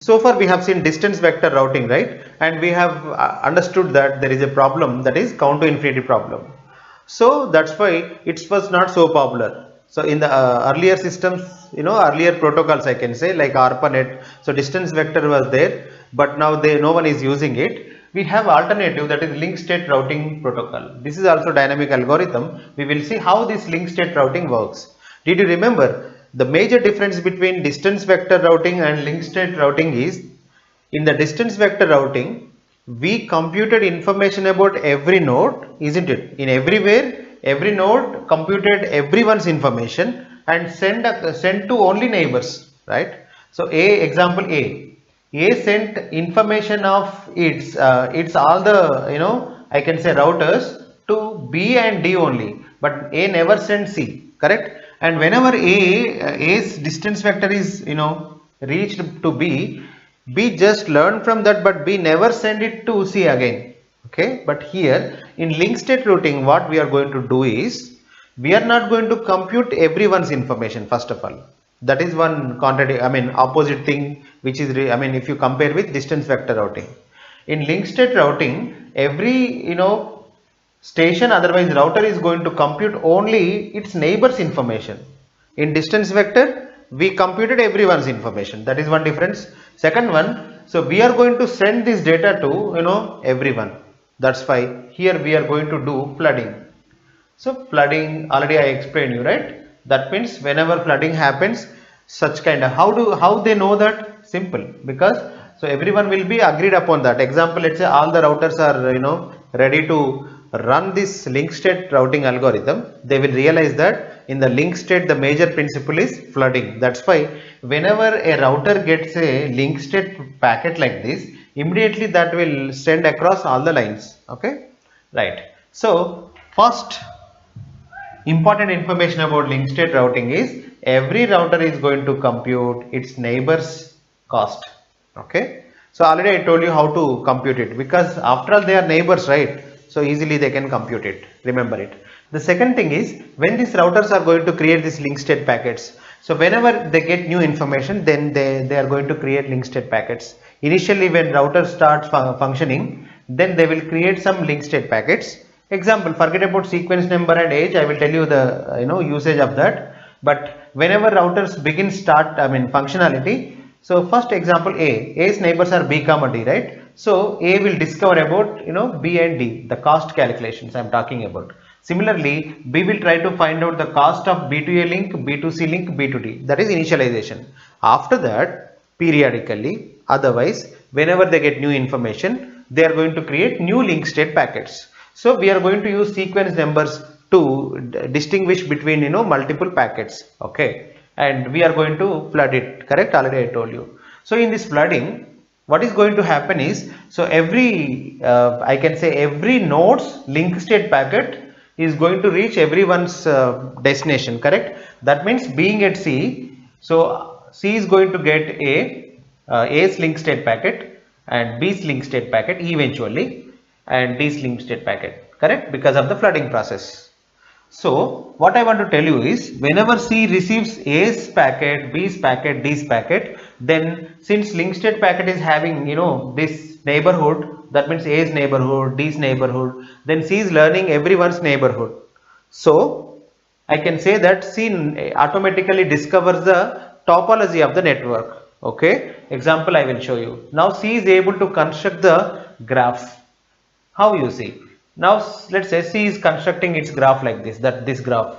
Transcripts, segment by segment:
So far we have seen distance vector routing, right? And we have understood that there is a problem, that is count to infinity problem. So that's why it was not so popular. So in the earlier systems, earlier protocols, I can say, like ARPANET, so distance vector was there, but now no one is using it. We have alternative, that is link state routing protocol. This is also dynamic algorithm. We will see how this link state routing works. Did you remember the major difference between distance vector routing and link state routing is, in the distance vector routing, we computed information about every node, isn't it? In everywhere, every node computed everyone's information and sent to only neighbors, right? So example A sent information of its all the I can say routers to B and D only, but A never sent C, correct? And whenever A's distance vector is reached to B just learned from that, but B never send it to C again. Okay, but here in link state routing, what we are going to do is, we are not going to compute everyone's information first of all. That is one opposite thing, which is if you compare with distance vector routing. In link state routing, every station, otherwise router, is going to compute only its neighbor's information. In distance vector, we computed everyone's information. That is one difference. Second one, so we are going to send this data to everyone. That's why here we are going to do flooding. So flooding, already I explained you, right? That means whenever flooding happens, such kind of, how they know that? Simple, because so everyone will be agreed upon that. Example, let's say all the routers are ready to run this link state routing algorithm. They will realize that in the link state the major principle is flooding. That's why whenever a router gets a link state packet like this, immediately that will send across all the lines. Okay, right? So first important information about link state routing is, every router is going to compute its neighbor's cost. Okay, so already I told you how to compute it, because after all they are neighbors, right? So easily they can compute it, remember it. The second thing is, when these routers are going to create these link state packets, so whenever they get new information, then they are going to create link state packets. Initially when router starts functioning, then they will create some link state packets. Example, forget about sequence number and age, I will tell you the usage of that. But whenever routers begin functionality, so first example, A's neighbors are B comma D, right? So A will discover about B and D, the cost calculations I am talking about. Similarly, B will try to find out the cost of B to A link, B to C link, B to D, that is initialization. After that, periodically, otherwise whenever they get new information, they are going to create new link state packets. So we are going to use sequence numbers to distinguish between multiple packets. Okay, and we are going to flood it, correct? Already I told you. So in this flooding, what is going to happen is, so every I can say every node's link state packet is going to reach everyone's destination, correct? That means being at C, so C is going to get A's link state packet and B's link state packet eventually, and D's link state packet, correct? Because of the flooding process. So what I want to tell you is, whenever C receives A's packet, B's packet, D's packet, then since link state packet is having this neighborhood, that means A's neighborhood, D's neighborhood, then C is learning everyone's neighborhood. So I can say that C automatically discovers the topology of the network. Okay, example I will show you. Now C is able to construct the graphs. How you see? Now let's say C is constructing its graph like this, this graph.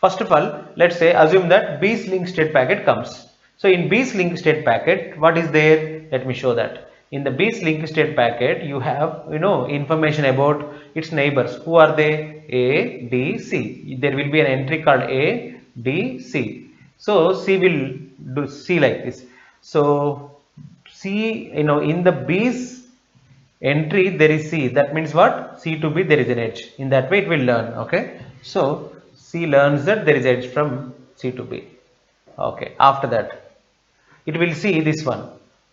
First of all, let's say assume that B's link state packet comes. So in B's link state packet, what is there? Let me show that. In the B's link state packet, you have information about its neighbors. Who are they? A, D, C. There will be an entry called A, D, C. So C will do C like this. So C, in the B's entry there is C, that means what? C to B there is an edge. In that way it will learn. Okay, so C learns that there is edge from C to B. Okay, after that it will see this one.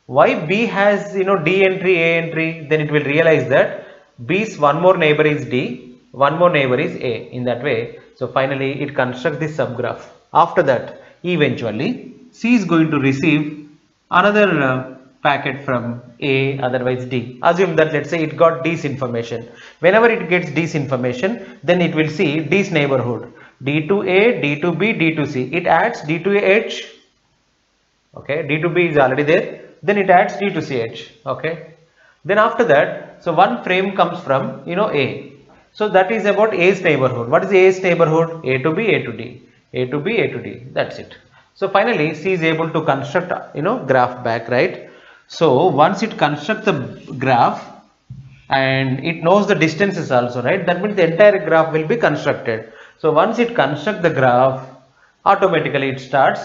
Why B has D entry, A entry? Then it will realize that B's one more neighbor is D, one more neighbor is A. In that way, so finally it constructs this subgraph. After that, eventually C is going to receive another packet from A, otherwise D. Assume that let's say it got D's information. Whenever it gets D's information, then it will see D's neighborhood. D to A, D to B, D to C. It adds D to H. Okay, D to B is already there. Then it adds D to CH. Okay. Then after that, so one frame comes from A. So that is about A's neighborhood. What is A's neighborhood? A to B, A to D, A to B, A to D. That's it. So finally, C is able to construct graph back, right? So once it constructs the graph and it knows the distances also, right? That means the entire graph will be constructed. So once it constructs the graph, automatically it starts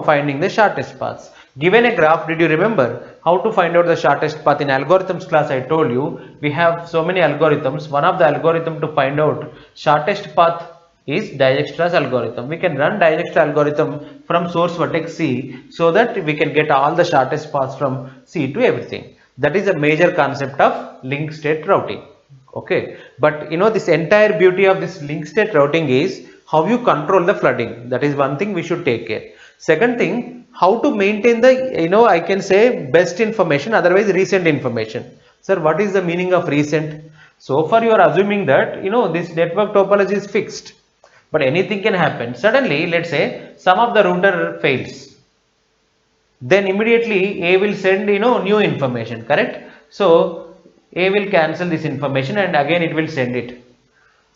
finding the shortest paths. Given a graph, did you remember how to find out the shortest path? In algorithms class I told you we have so many algorithms. One of the algorithm to find out shortest path is Dijkstra's algorithm. We can run Dijkstra algorithm from source vertex C so that we can get all the shortest paths from C to everything. That is a major concept of linked state routing. Okay, but this entire beauty of this linked state routing is how you control the flooding. That is one thing we should take care. Second thing, how to maintain the I can say best information, otherwise recent information. Sir, what is the meaning of recent? So far you are assuming that this network topology is fixed, but anything can happen. Suddenly, let's say some of the router fails, then immediately A will send new information, correct? So A will cancel this information and again it will send it.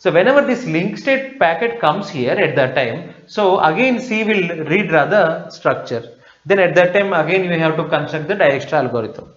So whenever this link state packet comes here at that time, so again C will redraw the structure. Then at that time again you have to construct the Dijkstra algorithm.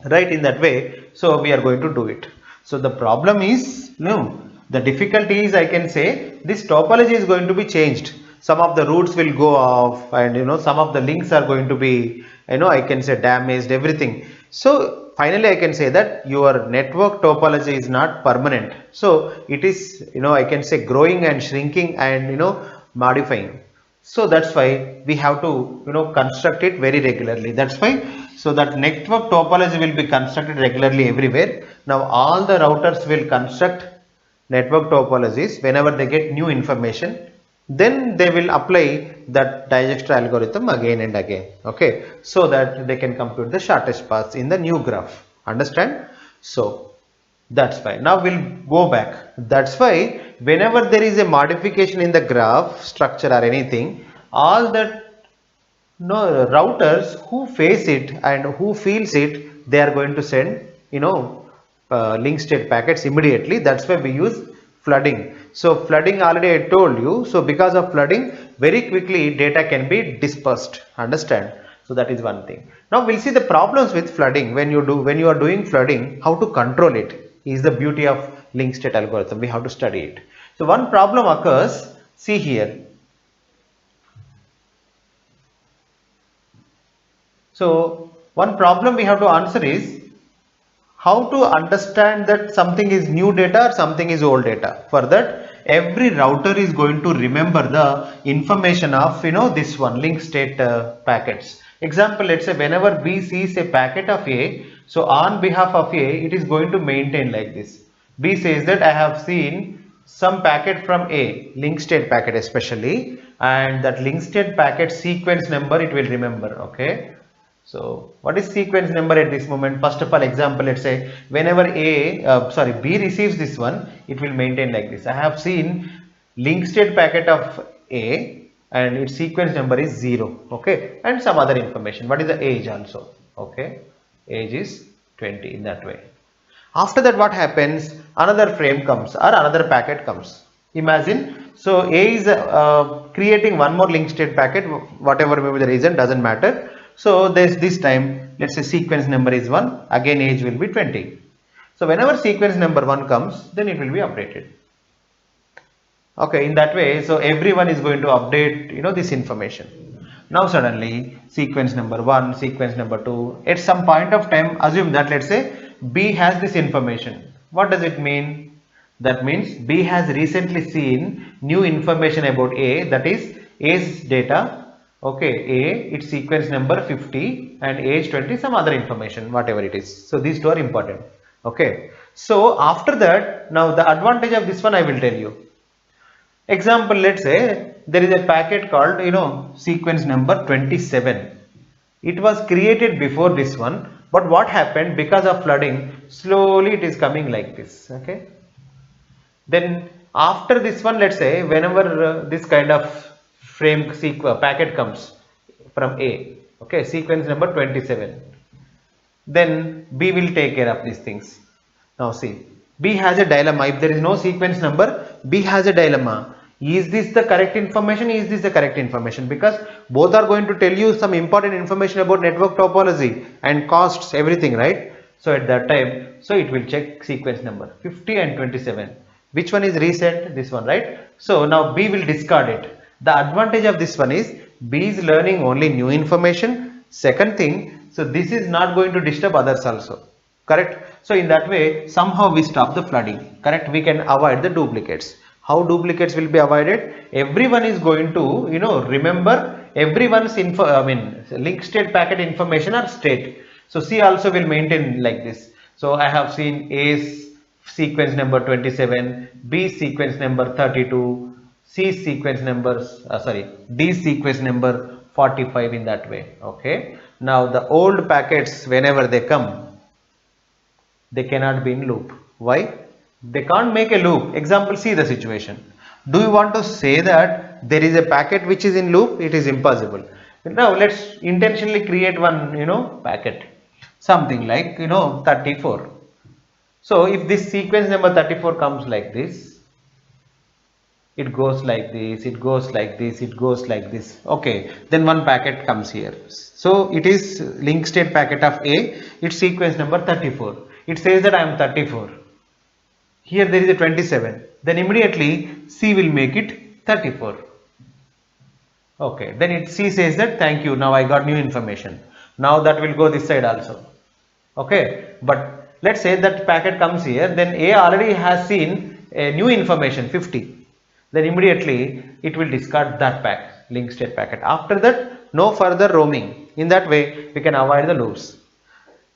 Right, in that way, so we are going to do it. So the problem is, the difficulty is, I can say, this topology is going to be changed. Some of the routes will go off and some of the links are going to be, I can say damaged, everything. So finally I can say that your network topology is not permanent. So it is, I can say growing and shrinking and modifying. So that's why we have to construct it very regularly. That's why, so that network topology will be constructed regularly everywhere. Now all the routers will construct network topologies whenever they get new information. Then they will apply that Dijkstra algorithm again and again. Okay, so that they can compute the shortest paths in the new graph. Understand? So that's why. Now we'll go back. That's why whenever there is a modification in the graph structure or anything, all that routers who face it and who feels it, they are going to send link state packets immediately. That's why we use flooding. So flooding already I told you. So because of flooding, very quickly data can be dispersed. Understand? So that is one thing. Now we'll see the problems with flooding. When you are doing flooding, how to control it is the beauty of link state algorithm. We have to study it. So one problem occurs. See here. So one problem we have to answer is how to understand that something is new data or something is old data. For that, every router is going to remember the information of this one link state packets. Example, let's say whenever B sees a packet of A, so on behalf of A, it is going to maintain like this. B says that I have seen some packet from A, link state packet especially, and that link state packet sequence number it will remember. Okay. So what is sequence number at this moment? First of all, example, let's say whenever B receives this one, it will maintain like this. I have seen link state packet of A and its sequence number is 0. Okay, and some other information. What is the age also? Okay, age is 20 in that way. After that, what happens? Another frame comes or another packet comes. Imagine, so A is creating one more link state packet, whatever may be the reason, doesn't matter. So this time, let's say sequence number is 1, again age will be 20. So whenever sequence number 1 comes, then it will be updated. Okay, in that way, so everyone is going to update, this information. Now suddenly sequence number 1, sequence number 2, at some point of time, assume that let's say B has this information. What does it mean? That means B has recently seen new information about A, that is A's data. Okay, A, its sequence number 50 and age 20, some other information, whatever it is. So these two are important. Okay, so after that, now the advantage of this one I will tell you. Example, let's say there is a packet called sequence number 27. It was created before this one, but what happened because of flooding, slowly it is coming like this. Okay. Then after this one, let's say whenever this kind of packet comes from A, okay, sequence number 27, then B will take care of these things. Now see, B has a dilemma. If there is no sequence number, B has a dilemma. Is this the correct information? Is this the correct information? Because both are going to tell you some important information about network topology and costs, everything, right? So at that time, so it will check sequence number 50 and 27. Which one is reset? This one, right? So now B will discard it. The advantage of this one is B is learning only new information. Second thing, so this is not going to disturb others also. Correct? So in that way, somehow we stop the flooding. Correct? We can avoid the duplicates. How duplicates will be avoided? Everyone is going to, remember everyone's link state packet information or state. So C also will maintain like this. So I have seen A's sequence number 27, B sequence number 32, C sequence numbers, D sequence number 45 in that way. Okay. Now the old packets, whenever they come, they cannot be in loop. Why? They can't make a loop. Example, see the situation. Do you want to say that there is a packet which is in loop? It is impossible. Now let's intentionally create one, packet. Something like, 34. So if this sequence number 34 comes like this, it goes like this, it goes like this, it goes like this. Okay, then one packet comes here. So it is link state packet of A, its sequence number 34. It says that I am 34. Here there is a 27. Then immediately C will make it 34. Okay, then C says that thank you, now I got new information. Now that will go this side also. Okay, but let's say that packet comes here, then A already has seen a new information 50. Then immediately it will discard that link state packet. After that, no further roaming. In that way, we can avoid the loops.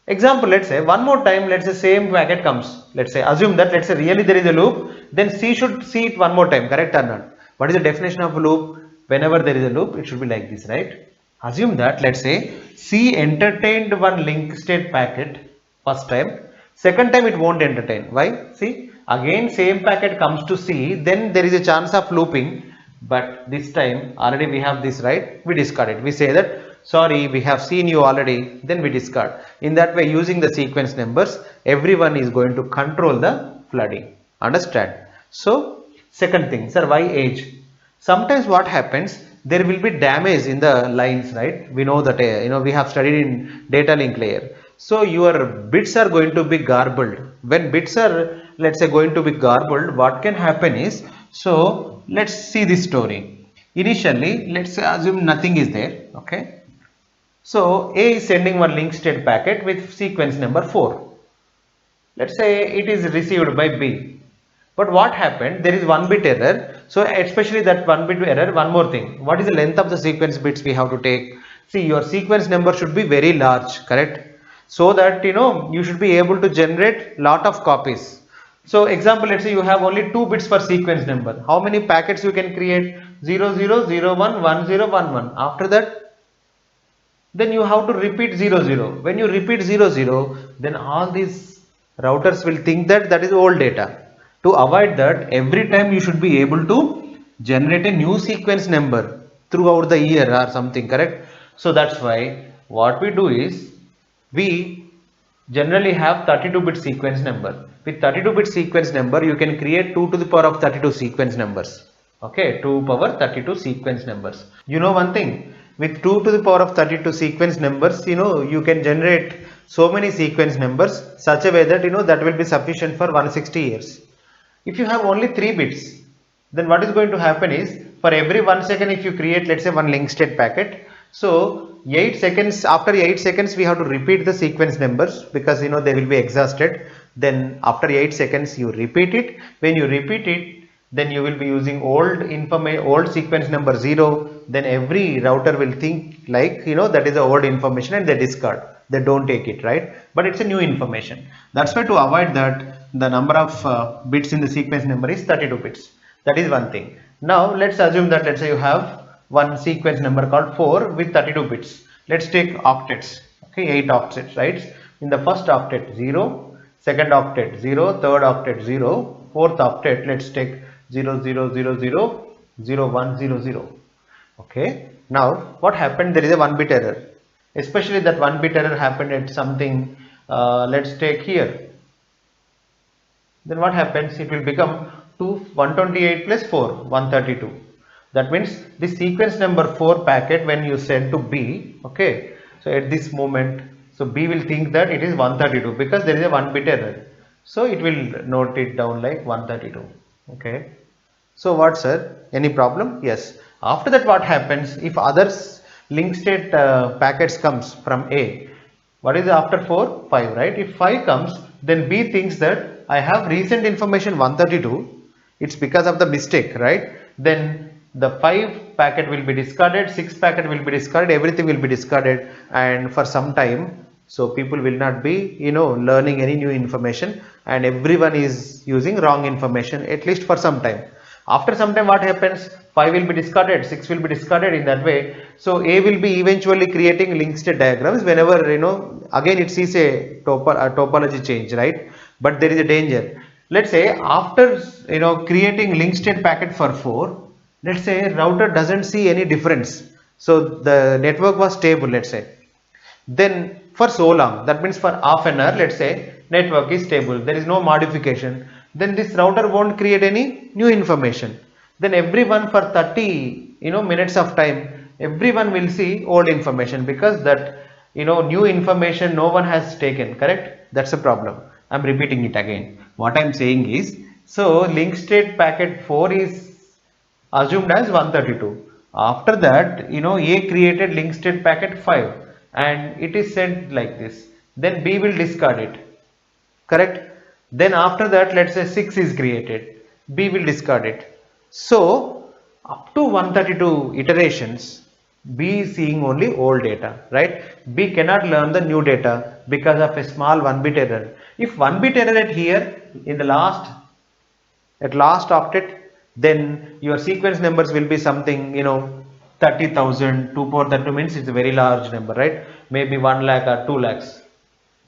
Example, let's say one more time, let's say same packet comes. Let's say assume that let's say really there is a loop, then C should see it one more time, correct or not? What is the definition of a loop? Whenever there is a loop, it should be like this, right? Assume that let's say C entertained one link state packet first time, second time it won't entertain. Why? See, again same packet comes to C, then there is a chance of looping, but this time already we have this, right? We discard it. We say that sorry, we have seen you already, then we discard. In that way, using the sequence numbers, everyone is going to control the flooding. Understand? So second thing, sir, why age? Sometimes what happens, there will be damage in the lines, right? We know that we have studied in data link layer. So your bits are going to be garbled. When bits are, let's say, going to be garbled, what can happen is, so let's see this story. Initially, let's say assume nothing is there. Okay. So A is sending one link state packet with sequence number 4. Let's say it is received by B. But what happened? There is one bit error. So especially that one bit error, one more thing. What is the length of the sequence bits we have to take? See, your sequence number should be very large, correct? So that you should be able to generate lot of copies. So example, let's say you have only 2 bits per sequence number. How many packets you can create? 0, 0, 0, 1, 1, 0, 1, 1. After that, then you have to repeat 0, 0. When you repeat 0, 0, then all these routers will think that that is old data. To avoid that, every time you should be able to generate a new sequence number throughout the year or something, correct? So that's why what we do is, we generally have 32-bit sequence number. With 32-bit sequence number, you can create 2 to the power of 32 sequence numbers. Okay, 2 power 32 sequence numbers. You know one thing, with 2 to the power of 32 sequence numbers, you can generate so many sequence numbers such a way that that will be sufficient for 160 years. If you have only 3 bits, then what is going to happen is, for every 1 second if you create, let's say, one link state packet, so 8 seconds, after 8 seconds we have to repeat the sequence numbers, because they will be exhausted. Then after 8 seconds you repeat it. When you repeat it, then you will be using old sequence number 0. Then every router will think like that is the old information and they discard. They don't take it, right? But it's a new information. That's why, to avoid that, the number of bits in the sequence number is 32 bits. That is one thing. Now let's assume that let's say you have one sequence number called 4 with 32 bits. Let's take octets. Okay, 8 octets, right? In the first octet 0, second octet 0, third octet 0, fourth octet let's take 0 0 0 0 0 1 0 0. Okay, now what happened? There is a 1 bit error, especially that 1 bit error happened at something. Let's take here. Then what happens? It will become 128 plus 4 132. That means the sequence number 4 packet when you send to B, okay, so at this moment, so B will think that it is 132 because there is a 1 bit error, so it will note it down like 132. Okay, so what, sir, any problem? Yes. After that what happens if others link state packets comes from A? What is after 4? 5, right? If 5 comes, then B thinks that I have recent information 132. It's because of the mistake, right? Then the 5 packet will be discarded, 6 packet will be discarded, everything will be discarded, and for some time, so people will not be, learning any new information, and everyone is using wrong information at least for some time. After some time what happens? 5 will be discarded, 6 will be discarded in that way. So A will be eventually creating linked state diagrams whenever, again it sees a topology change, right? But there is a danger. Let's say after, creating linked state packet for 4, let's say router doesn't see any difference. So the network was stable, let's say. Then for so long, that means for half an hour, let's say network is stable, there is no modification, then this router won't create any new information. Then everyone for 30 minutes of time, everyone will see old information because that new information no one has taken, correct? That's a problem. I'm repeating it again. What I'm saying is, so link state packet 4 is assumed as 132. After that, A created link state packet 5 and it is sent like this. Then B will discard it, correct? Then after that, let's say 6 is created. B will discard it. So up to 132 iterations, B is seeing only old data, right? B cannot learn the new data because of a small 1 bit error. If 1 bit error at here in the last octet, then your sequence numbers will be something 30,000. 2 power 32 means it's a very large number, right? Maybe 1 lakh or 2 lakhs.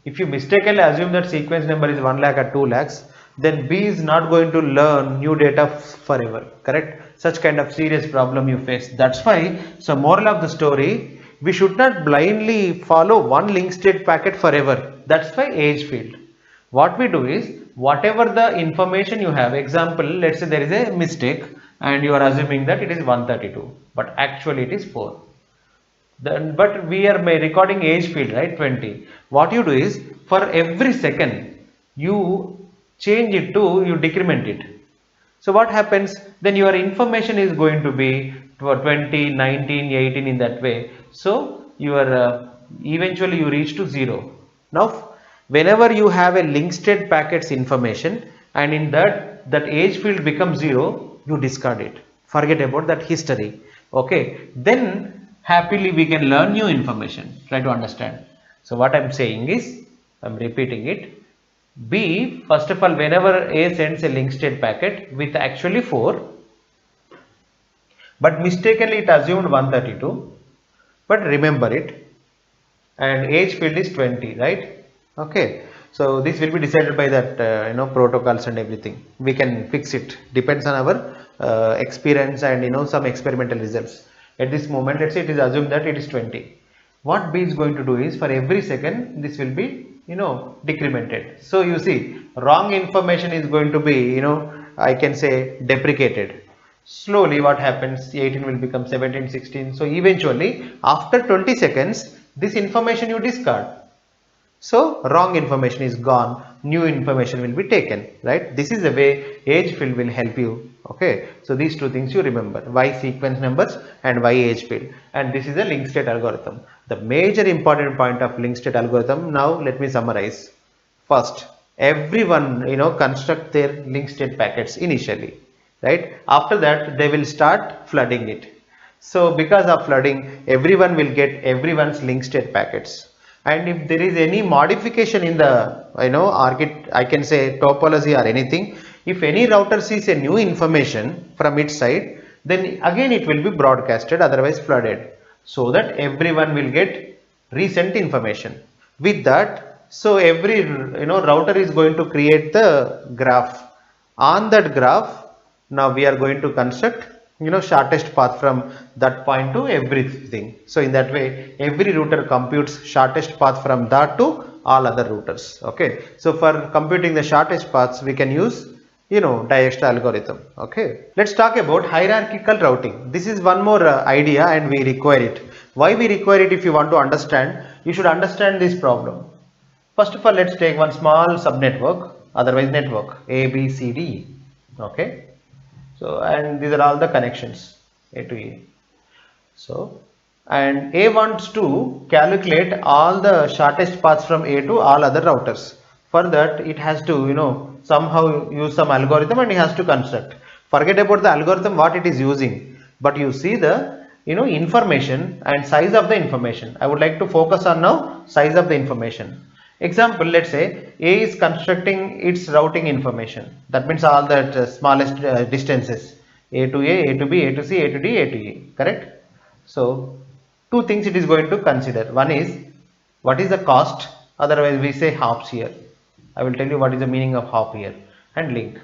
If you mistakenly assume that sequence number is 1 lakh or 2 lakhs, then B is not going to learn new data forever, correct? Such kind of serious problem you face. That's why, so moral of the story, we should not blindly follow one link state packet forever. That's why age field. What we do is, whatever the information you have, example, let's say there is a mistake and you are assuming that it is 132, but actually it is 4. Then, but we are recording age field, right? 20. What you do is, for every second you change it to, you decrement it. So what happens? Then your information is going to be 20, 19, 18 in that way. So your eventually you reach to 0. Now whenever you have a link state packets information and in that age field becomes 0, you discard it. Forget about that history. Okay. Then happily we can learn new information. Try to understand. So what I'm saying is, I'm repeating it. B, first of all, whenever A sends a link state packet with actually 4, but mistakenly it assumed 132, but remember it, and age field is 20, right? Okay, so this will be decided by that protocols and everything. We can fix it, depends on our experience and some experimental results. At this moment, let's say it is assumed that it is 20. What B is going to do is, for every second this will be decremented. So you see, wrong information is going to be I can say deprecated. Slowly what happens, 18 will become 17, 16. So eventually after 20 seconds this information you discard. So wrong information is gone, new information will be taken, right? This is the way age field will help you. Okay, so these two things you remember, why sequence numbers and why age field, and this is a link state algorithm. The major important point of link state algorithm, now let me summarize. First, everyone construct their link state packets initially, right? After that they will start flooding it. So because of flooding, everyone will get everyone's link state packets. And if there is any modification in the I can say topology or anything, if any router sees a new information from its side, then again it will be broadcasted, otherwise flooded. so that everyone will get recent information. With that, so every router is going to create the graph. On that graph, now we are going to construct shortest path from that point to everything. So in that way, every router computes shortest path from that to all other routers. Okay. So for computing the shortest paths, we can use Dijkstra algorithm. Okay. Let's talk about hierarchical routing. This is one more idea and we require it. Why we require it? If you want to understand, you should understand this problem. First of all, let's take one small subnetwork, otherwise network A, B, C, D, E. Okay. So, and these are all the connections A to E. So, and A wants to calculate all the shortest paths from A to all other routers. For that, it has to, somehow use some algorithm and it has to construct. Forget about the algorithm, what it is using, but you see the, information and size of the information. I would like to focus on now size of the information. Example, let's say A is constructing its routing information. That means all that smallest distances, A to A, A to B, A to C, A to D, A to E, correct? So, two things it is going to consider. One is what is the cost, otherwise we say hops here. I will tell you what is the meaning of hop here, and link.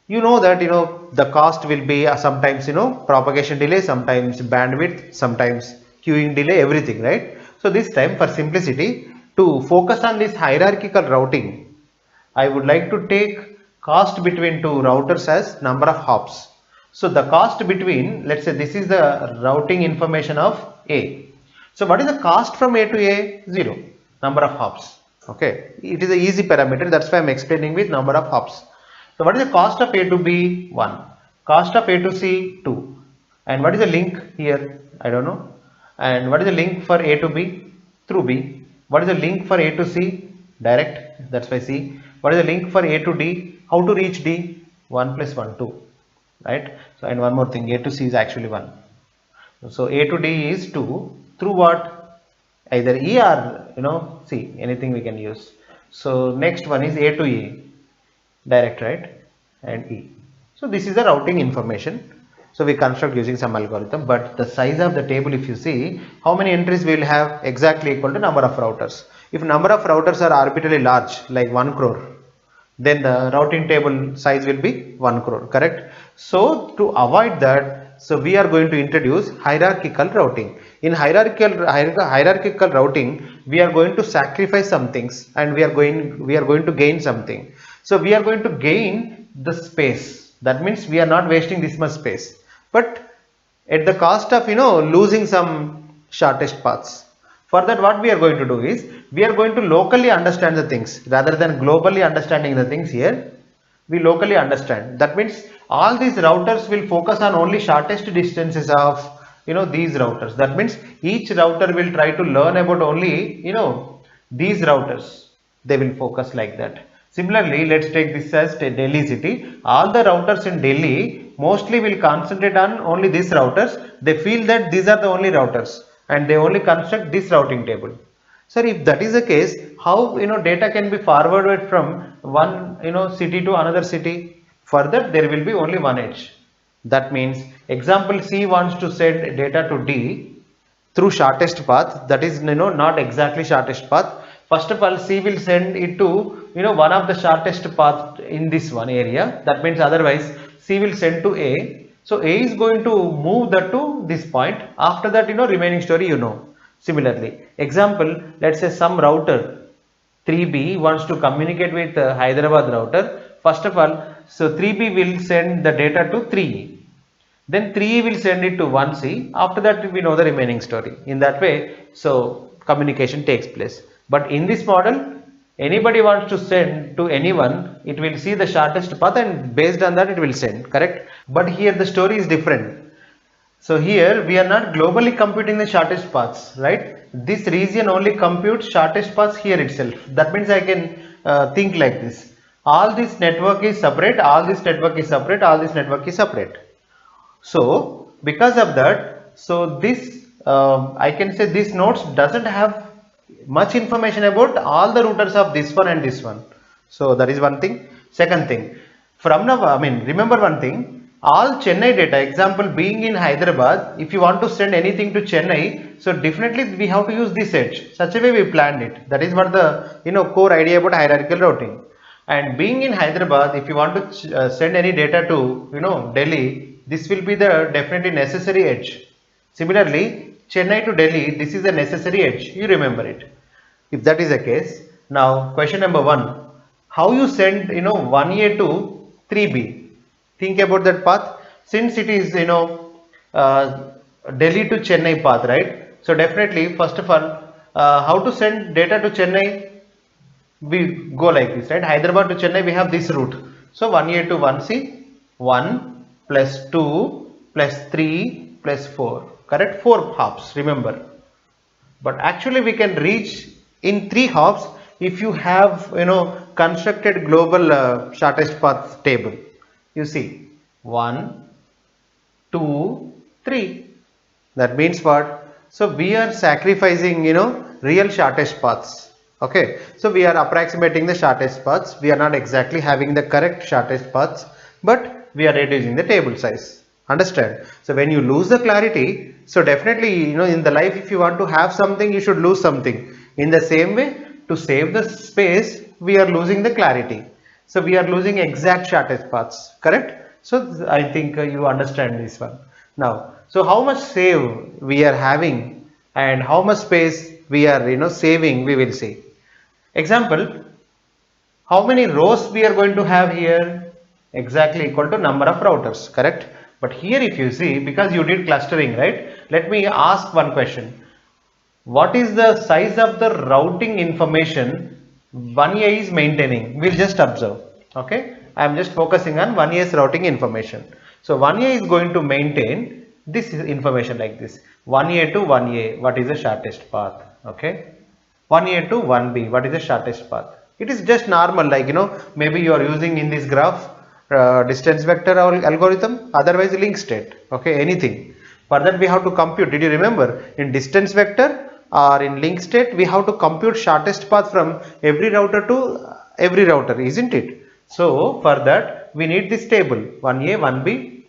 You know that the cost will be sometimes propagation delay, sometimes bandwidth, sometimes queuing delay, everything, right? So this time, for simplicity, to focus on this hierarchical routing, I would like to take cost between two routers as number of hops. So the cost between, let's say this is the routing information of A. So what is the cost from A to A? 0, number of hops. Okay, it is an easy parameter, that's why I am explaining with number of hops. So what is the cost of A to B? 1. Cost of A to C? 2. And what is the link here? I don't know. And what is the link for A to B? Through B. What is the link for A to C? Direct. That's why C. What is the link for A to D? How to reach D? 1 plus 1, 2. Right. So and one more thing, A to C is actually 1. So A to D is 2. Through what? Either E or C. Anything we can use. So next one is A to E. Direct, right, and E. So this is the routing information. So we construct using some algorithm, but the size of the table, if you see how many entries we will have, exactly equal to number of routers. If number of routers are arbitrarily large, like 1 crore, then the routing table size will be 1 crore, correct? So to avoid that, so we are going to introduce hierarchical routing. In hierarchical routing, we are going to sacrifice some things and we are going to gain something. So we are going to gain the space. That means we are not wasting this much space, but at the cost of losing some shortest paths. For that, what we are going to do is we are going to locally understand the things rather than globally understanding the things. Here we locally understand. That means all these routers will focus on only shortest distances of these routers. That means each router will try to learn about only these routers. They will focus like that. Similarly, let's take this as Delhi city. All the routers in Delhi mostly will concentrate on only these routers. They feel that these are the only routers and they only construct this routing table. Sir, if that is the case, how data can be forwarded from one city to another city? For that, there will be only one edge. That means example C wants to send data to D through shortest path, that is not exactly shortest path. First of all, C will send it to one of the shortest path in this one area. That means otherwise C will send to A. So A is going to move that to this point. After that remaining story Similarly, example, let's say some router 3B wants to communicate with Hyderabad router. First of all, so 3B will send the data to 3E. Then 3E will send it to 1C. After that, we know the remaining story. In that way, so communication takes place. But in this model, anybody wants to send to anyone, it will see the shortest path and based on that it will send, correct? But here the story is different. So here we are not globally computing the shortest paths, right? This region only computes shortest paths here itself. That means I can think like this. All this network is separate, all this network is separate, all this network is separate. So because of that, so this I can say this nodes doesn't have much information about all the routers of this one and this one. So that is one thing. Second thing, from now, I mean, remember one thing, all Chennai data, example being in Hyderabad, if you want to send anything to Chennai, so definitely we have to use this edge. Such a way we planned it. That is what the core idea about hierarchical routing. And being in Hyderabad, if you want to send any data to Delhi, this will be the definitely necessary edge. Similarly, Chennai to Delhi, this is the necessary edge. You remember it. If that is the case, now question number 1, how you send 1A to 3B? Think about that path. Since it is uh, Delhi to Chennai path, right? So definitely, first of all, how to send data to Chennai? We go like this, right? Hyderabad to Chennai, we have this route. So 1A to 1C, 1 plus 2 plus 3 plus 4, correct? 4 hops, remember. But actually we can reach in 3 hops if you have constructed global shortest path table. You see, 1 2 3. That means what? So we are sacrificing real shortest paths. Okay, so we are approximating the shortest paths. We are not exactly having the correct shortest paths, but we are reducing the table size. Understand? So when you lose the clarity, so definitely in the life, if you want to have something, you should lose something. In the same way, to save the space, we are losing the clarity. So we are losing exact shortest paths, correct? So I think you understand this one now. So how much save we are having and how much space we are saving, we will see. Example, how many rows we are going to have here? Exactly equal to number of routers, correct? But here if you see, because you did clustering, right? Let me ask one question. What is the size of the routing information 1A is maintaining? We'll just observe. Okay, I am just focusing on 1A's routing information. So 1A is going to maintain this information like this: 1A to 1A, what is the shortest path? Okay, 1A to 1B, what is the shortest path? It is just normal, like maybe you are using in this graph distance vector algorithm, otherwise link state. Okay, anything. For that we have to compute. Did you remember, in distance vector or in link state, we have to compute shortest path from every router to every router, isn't it? So for that we need this table: 1A, 1B,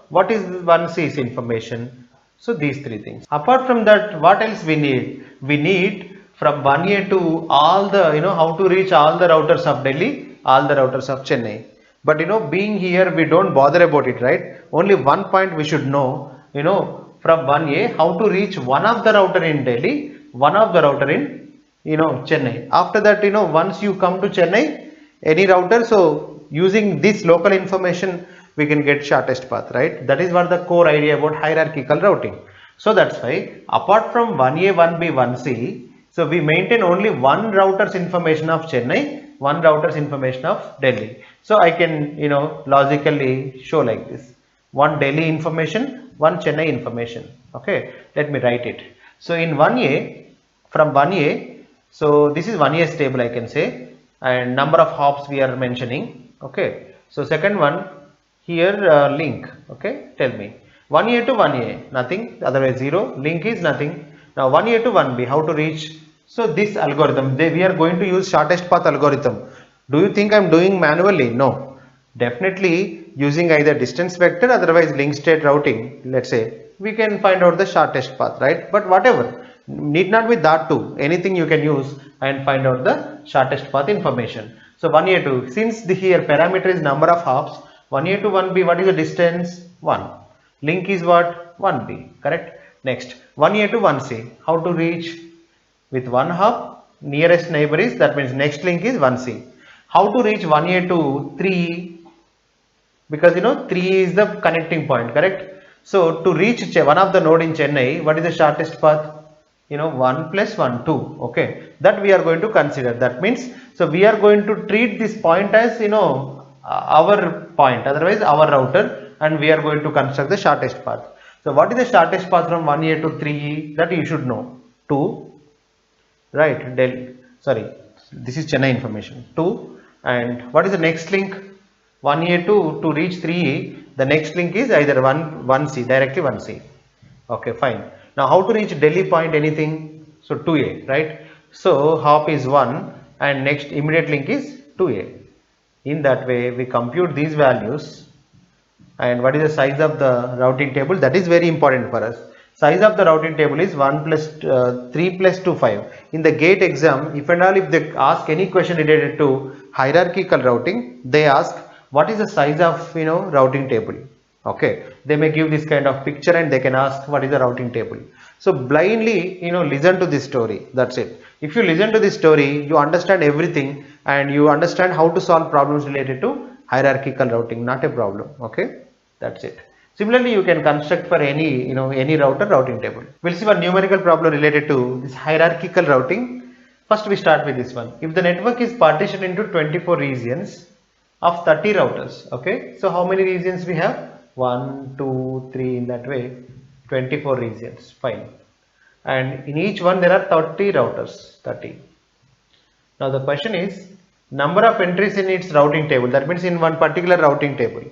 what is 1C's information. So these 3 things. Apart from that, what else we need? We need from 1A to all the how to reach all the routers of Delhi, all the routers of Chennai. But being here, we don't bother about it, right? Only one point we should know, from 1A, how to reach one of the router in Delhi, one of the router in Chennai. After that, once you come to Chennai, any router, so using this local information, we can get shortest path, right? That is what the core idea about hierarchical routing. So that's why, apart from 1A, 1B, 1C, so we maintain only one router's information of Chennai, one router's information of Delhi. So I can logically show like this: one Delhi information, one Chennai information. Okay, let me write it. So in 1A, from 1A, so this is 1A's table, I can say, and number of hops we are mentioning. Okay, so second one here, link. Okay, tell me 1A to 1A, nothing, otherwise 0. Link is nothing. Now 1A to 1B, how to reach? So this algorithm, we are going to use shortest path algorithm. Do you think I am doing manually? No, definitely using either distance vector, otherwise link state routing, let's say, we can find out the shortest path, right? But whatever, need not be that too, anything you can use and find out the shortest path information. So 1A to, since the here parameter is number of hops, 1A to 1B, what is the distance? 1. Link is what? 1B, correct? Next, 1A to 1C, how to reach? With one hop, nearest neighbor is, that means next link is 1C. How to reach 1A to 3? Because 3 is the connecting point, correct? So to reach one of the node in Chennai, what is the shortest path? 1 plus 1, 2. Okay, that we are going to consider. That means, so we are going to treat this point as our point, otherwise our router, and we are going to construct the shortest path. So what is the shortest path from 1A to 3E? That you should know. 2, right? Sorry, this is Chennai information. 2, and what is the next link? 1A to reach 3E, the next link is either 1C, directly 1C. Okay, fine. Now how to reach Delhi point, anything? So 2A, right? So hop is 1 and next immediate link is 2A. In that way we compute these values And what is the size of the routing table? That is very important for us. Size of the routing table is 1 plus 3 plus 2 5. In the GATE exam, if and all if they ask any question related to hierarchical routing, they ask what is the size of routing table. Okay, they may give this kind of picture and they can ask what is the routing table. So blindly listen to this story. That's it. If you listen to this story, you understand everything and you understand how to solve problems related to hierarchical routing. Not a problem. Okay, that's it. Similarly, you can construct for any router routing table. We'll see one numerical problem related to this hierarchical routing. First we start with this one. If the network is partitioned into 24 regions of 30 routers, okay, so how many regions we have? 1 2 3 in that way, 24 regions, fine. And in each one there are 30 routers, 30. Now the question is number of entries in its routing table, that means in one particular routing table.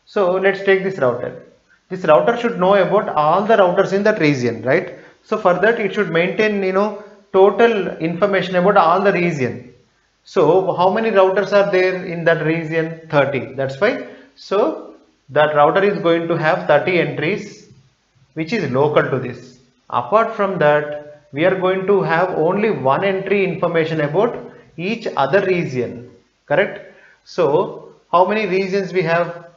So let's take this router. This router should know about all the routers in that region, right? So for that it should maintain total information about all the region. So how many routers are there in that region? 30. That's why. So that router is going to have 30 entries which is local to this. Apart from that, we are going to have only one entry information about each other region, correct? So how many regions we have?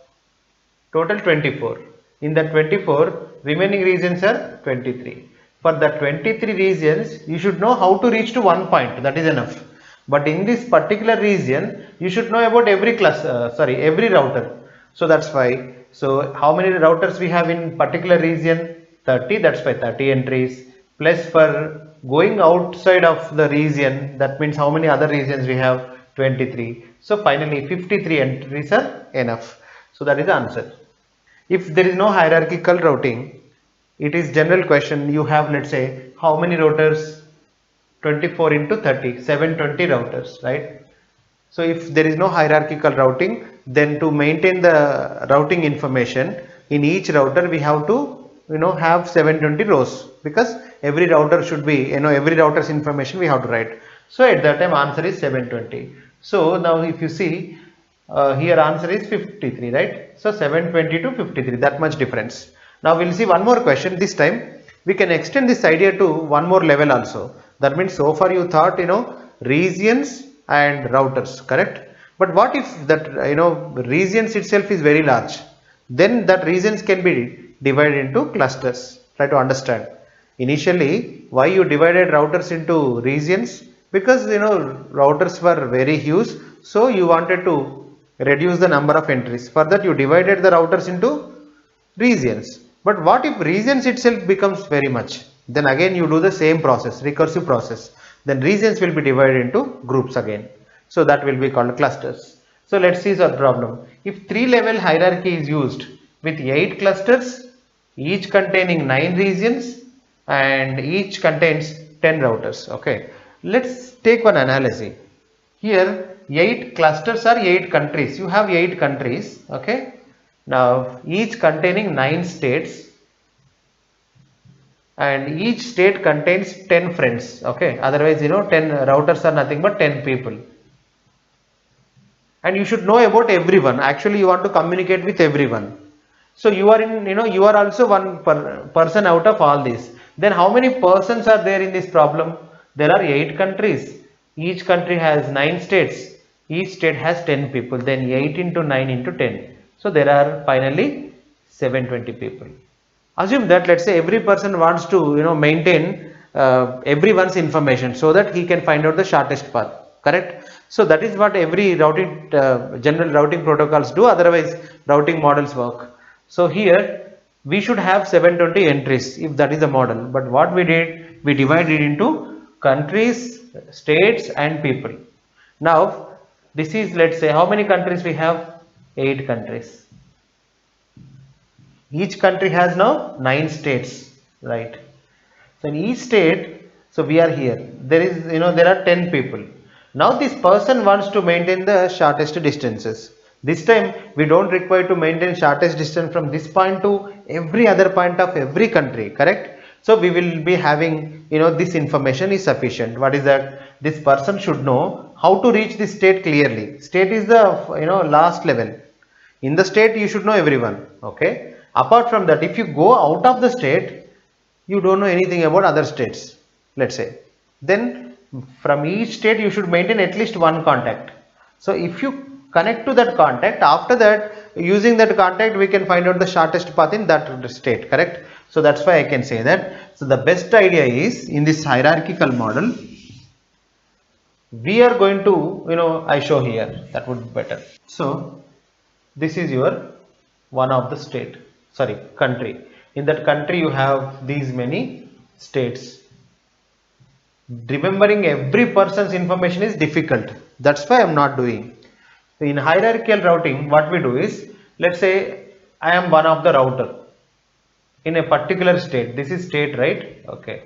Total 24. In the 24, remaining regions are 23. For the 23 regions, you should know how to reach to one point. That is enough. But in this particular region, you should know about every every router. So that's why. So how many routers we have in particular region? 30. That's why 30 entries. Plus for going outside of the region, that means how many other regions we have? 23. So finally 53 entries are enough. So that is the answer. If there is no hierarchical routing, it is general question. You have, let's say, how many routers? 24 into 30, 720 routers, right? So if there is no hierarchical routing, then to maintain the routing information in each router, we have to have 720 rows, because every router should be every router's information we have to write. So at that time answer is 720. So now if you see here answer is 53, right? So 720 to 53, that much difference. Now we'll see one more question. This time we can extend this idea to one more level also. That means so far you thought regions and routers, correct? But what if that regions itself is very large? Then that regions can be divided into clusters. Try to understand. Initially, why you divided routers into regions? Because routers were very huge, so you wanted to reduce the number of entries. For that you divided the routers into regions. But what if regions itself becomes very much? Then again you do the same process, recursive process. Then regions will be divided into groups again. So that will be called clusters. So let's see our problem. If 3-level hierarchy is used with 8 clusters, each containing 9 regions and each contains 10 routers. Okay, let's take one analogy. Here 8 clusters are 8 countries. You have 8 countries. Okay, now each containing 9 states and each state contains 10 friends. Okay, otherwise 10 routers are nothing but 10 people. And you should know about everyone. Actually you want to communicate with everyone. So you are in you are also one person out of all these. Then how many persons are there in this problem? There are 8 countries. Each country has 9 states. Each state has 10 people. Then 8 into 9 into 10. So there are finally 720 people. Assume that let's say every person wants to maintain everyone's information so that he can find out the shortest path. Correct? So that is what every routing general routing protocols do. Otherwise routing models work. So here we should have 720 entries if that is the model. But what we did, we divided into countries, states and people. Now this is, let's say, how many countries we have? 8 countries. Each country has now 9 states, right? So in each state, so we are here. There is there are 10 people. Now this person wants to maintain the shortest distances. This time we don't require to maintain shortest distance from this point to every other point of every country, correct? So we will be having this information is sufficient. What is that? This person should know how to reach this state clearly. State is the last level. In the state you should know everyone. Okay, apart from that, if you go out of the state, you don't know anything about other states, let's say, then from each state you should maintain at least one contact. So if you connect to that contact, after that, using that contact, we can find out the shortest path in that state, correct? So that's why I can say that, so the best idea is, in this hierarchical model, we are going to, I show here, that would be better. So this is your one of the state, sorry, country. In that country you have these many states. Remembering every person's information is difficult, that's why I'm not doing. In hierarchical routing, what we do is, let's say I am one of the router in a particular state. This is state, right? Okay,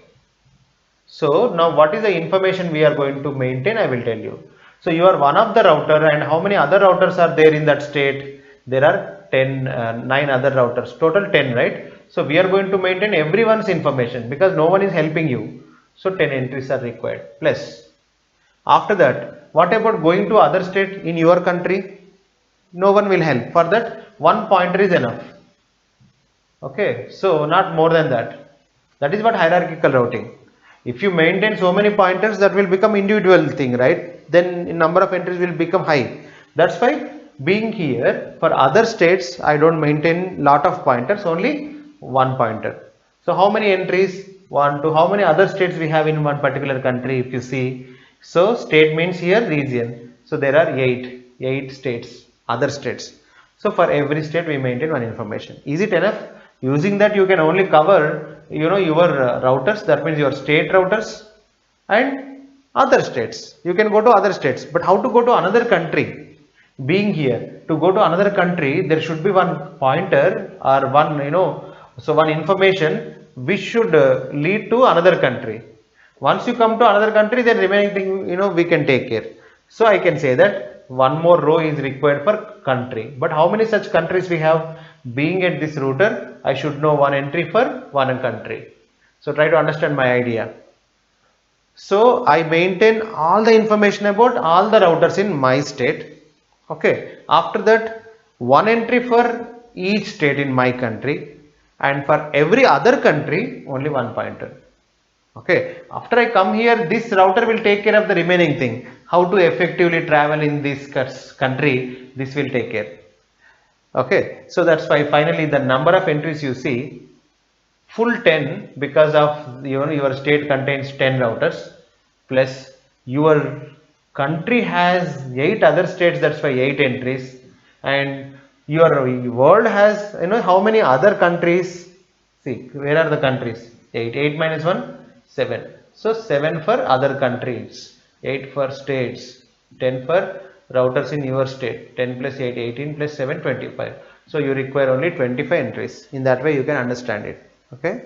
so now what is the information we are going to maintain, I will tell you. So you are one of the router, and how many other routers are there in that state? There are 9 other routers, total 10, right? So we are going to maintain everyone's information because no one is helping you. So 10 entries are required. Plus, after that, what about going to other state in your country? No one will help. For that, one pointer is enough. Okay, so not more than that. That is what hierarchical routing. If you maintain so many pointers, that will become individual thing, right? Then number of entries will become high. That's why, being here, for other states I don't maintain lot of pointers, only one pointer. So how many entries? 1 to how many other states we have in one particular country, if you see. So state means here region. So there are 8 states, other states. So for every state we maintain one information. Is it enough? Using that you can only cover, your routers, that means your state routers and other states. You can go to other states, but how to go to another country? Being here, to go to another country, there should be one pointer or one, so one information which should lead to another country. Once you come to another country, then remaining thing, we can take care. So I can say that one more row is required for country. But how many such countries we have? Being at this router, I should know one entry for one country. So try to understand my idea. So I maintain all the information about all the routers in my state. Okay, after that, one entry for each state in my country, and for every other country only one pointer. Okay, after I come here, this router will take care of the remaining thing. How to effectively travel in this country, this will take care. Okay, so that's why finally the number of entries you see, full 10, because of your state contains 10 routers, plus your country has 8 other states, that's why 8 entries, and your world has, how many other countries? See, where are the countries? 8 minus 1, 7. So 7 for other countries, 8 for states, 10 for routers in your state. 10 plus 8, 18 plus 7, 25. So you require only 25 entries. In that way you can understand it. Okay.